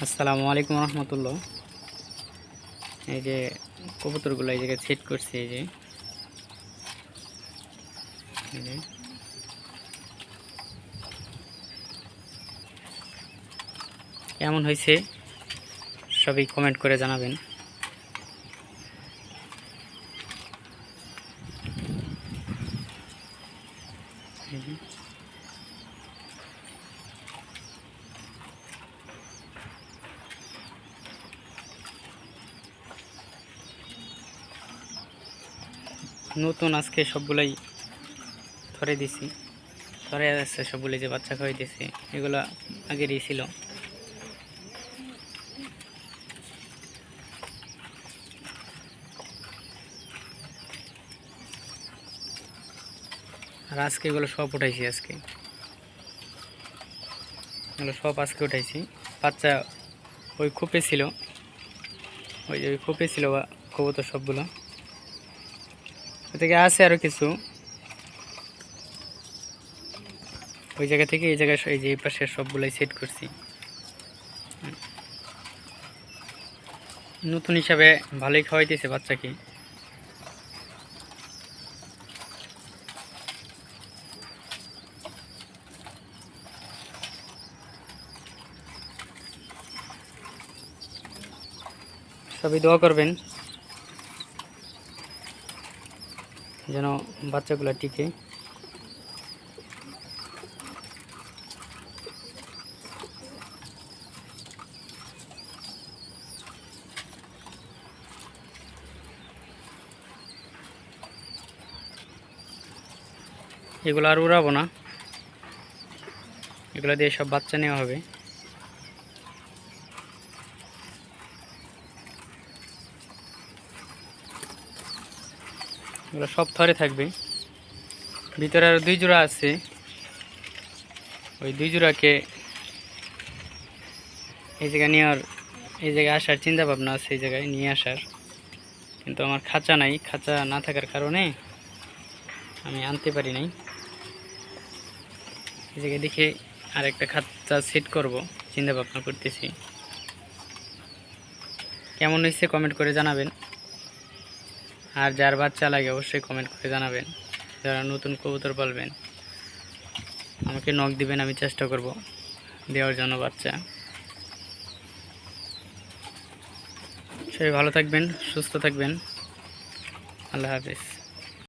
আসসালামু আলাইকুম রহমতুল্লাহ। এই যে কবুতরগুলো এই জায়গায় সেট করছি। এই যে কেমন হয়েছে সবই কমেন্ট করে জানাবেন। নতুন আজকে সবগুলাই ধরে দিছি, ধরে আছে সবগুলি যে বাচ্চা খাওয়াই দিছি। এগুলো আগেরই ছিল। আর আজকে এগুলো সব উঠাইছি। এগুলো সব আজকে উঠাইছি। বাচ্চা ওই খোপে ছিল, ওই যে ওই খোপে ছিল কবুতর সবগুলো। থেকে আছে আরও কিছু ওই জায়গা থেকে এই জায়গায়, এই যে এই পাশে সবগুলাই সেট করছি। নতুন হিসাবে ভালোই খাওয়াইতেছে বাচ্চাকে। সবই দোয়া করবেন যেন বাচ্চাগুলো টিকে। এগুলো আর উড়াবো না, এগুলো দিয়ে সব বাচ্চা নেওয়া হবে। এগুলো সব থরে থাকবে। ভিতরে আরও 2 জোড়া আছে, ওই 2 জোড়াকে এই জায়গায় এই জায়গায় আসার চিন্তা ভাবনা আছে, এই জায়গায় নিয়ে আসার। কিন্তু আমার খাঁচা নাই, খাঁচা না থাকার কারণে আমি আনতে পারি নাই। এই জায়গায় দেখে আরেকটা খাঁচা সেট করব চিন্তা ভাবনা করতেছি। কেমন হয়েছে কমেন্ট করে জানাবেন। আর যার বাচ্চা লাগে অবশ্যই কমেন্ট করে জানাবেন। যারা নতুন কবুতর পালবেন আমাকে নক দিবেন, আমি চেষ্টা করব দেওয়ার জন্য বাচ্চা। সবাই ভালো থাকবেন, সুস্থ থাকবেন। আল্লাহ হাফেজ।